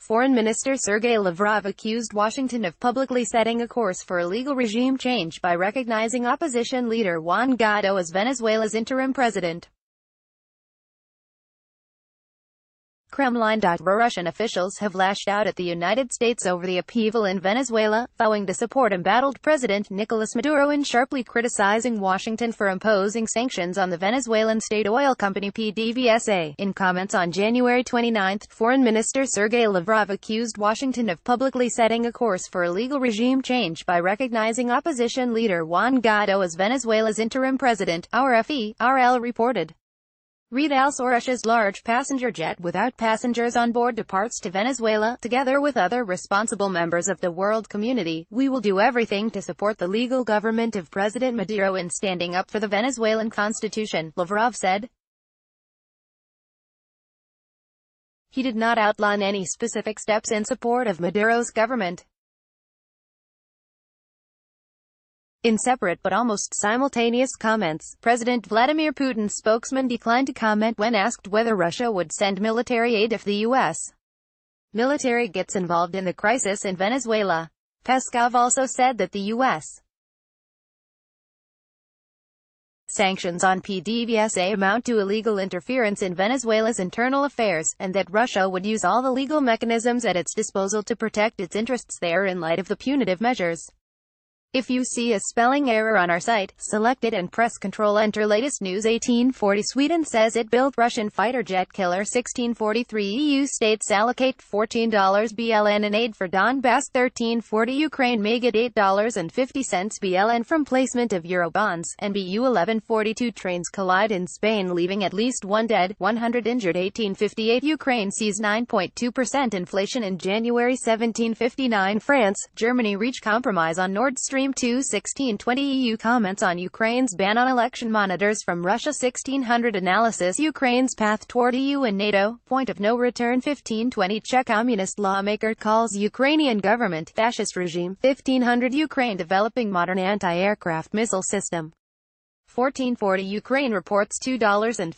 Foreign Minister Sergei Lavrov accused Washington of publicly setting a course for illegal regime change by recognizing opposition leader Juan Guaidó as Venezuela's interim president. Kremlin. Russian officials have lashed out at the United States over the upheaval in Venezuela, vowing to support embattled President Nicolas Maduro and sharply criticizing Washington for imposing sanctions on the Venezuelan state oil company PDVSA. In comments on January 29, Foreign Minister Sergei Lavrov accused Washington of publicly setting a course for illegal regime change by recognizing opposition leader Juan Guaidó as Venezuela's interim president, RFE/RL reported. Read also Russia's large passenger jet without passengers on board departs to Venezuela. Together with other responsible members of the world community, we will do everything to support the legal government of President Maduro in standing up for the Venezuelan constitution, Lavrov said. He did not outline any specific steps in support of Maduro's government. In separate but almost simultaneous comments, President Vladimir Putin's spokesman declined to comment when asked whether Russia would send military aid if the U.S. military gets involved in the crisis in Venezuela. Peskov also said that the U.S. sanctions on PDVSA amount to illegal interference in Venezuela's internal affairs, and that Russia would use all the legal mechanisms at its disposal to protect its interests there in light of the punitive measures. If you see a spelling error on our site, select it and press Ctrl Enter. Latest news. 1840 Sweden says it built Russian fighter jet killer. 1643 EU states allocate $14 BLN in aid for Donbass. 1340 Ukraine may get $8.50 BLN from placement of Eurobonds. NBU 1142 trains collide in Spain leaving at least 1 dead, 100 injured. 1858 Ukraine sees 9.2% inflation in January. 1759 France, Germany reach compromise on Nord Stream 2. 1620 EU comments on Ukraine's ban on election monitors from Russia. 1600 analysis Ukraine's path toward EU and NATO, point of no return. 1520 Czech communist lawmaker calls Ukrainian government fascist regime. 1500 Ukraine developing modern anti-aircraft missile system. 1440 Ukraine reports $2.50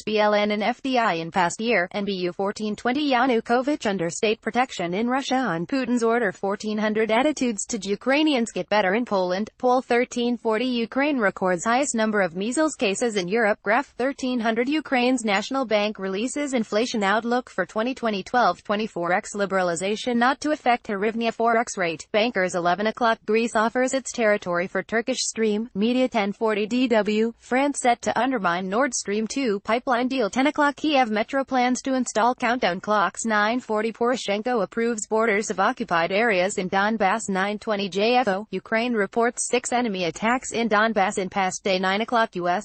BLN in FDI in past year. NBU 1420 Yanukovych under state protection in Russia on Putin's order. 1400 attitudes to Ukrainians get better in Poland. Poll 1340 Ukraine records highest number of measles cases in Europe. Graph 1300 Ukraine's National Bank releases inflation outlook for 2020. 1224 X liberalization not to affect hryvnia forex rate. Bankers 11 o'clock Greece offers its territory for Turkish Stream. Media 1040 DW, France set to undermine Nord Stream 2 pipeline deal. 10 o'clock Kiev Metro plans to install countdown clocks. 9:40 Poroshenko approves borders of occupied areas in Donbass. 9:20 JFO, Ukraine reports 6 enemy attacks in Donbass in past day. 9 o'clock US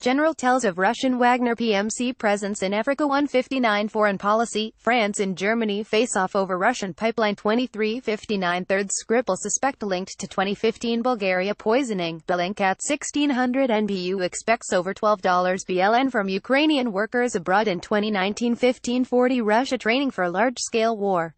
General tells of Russian Wagner PMC presence in Africa. 159 Foreign policy, France and Germany face off over Russian pipeline. 2359 Third Skripal suspect linked to 2015 Bulgaria poisoning. Bellingcat 1600 NBU expects over $12 BLN from Ukrainian workers abroad in 2019. 1540 Russia training for large-scale war.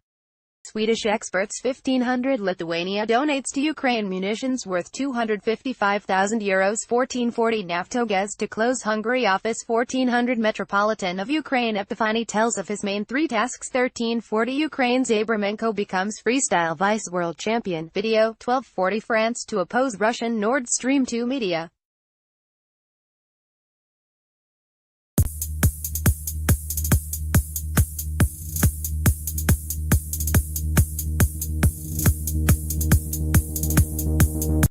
Swedish experts. 1500 Lithuania donates to Ukraine munitions worth €255,000. 1440 Naftogaz to close Hungary office. 1400 Metropolitan of Ukraine Epifani tells of his main 3 tasks. 1340 Ukraine's Abramenko becomes freestyle vice world champion. Video 1240 France to oppose Russian Nord Stream 2 media.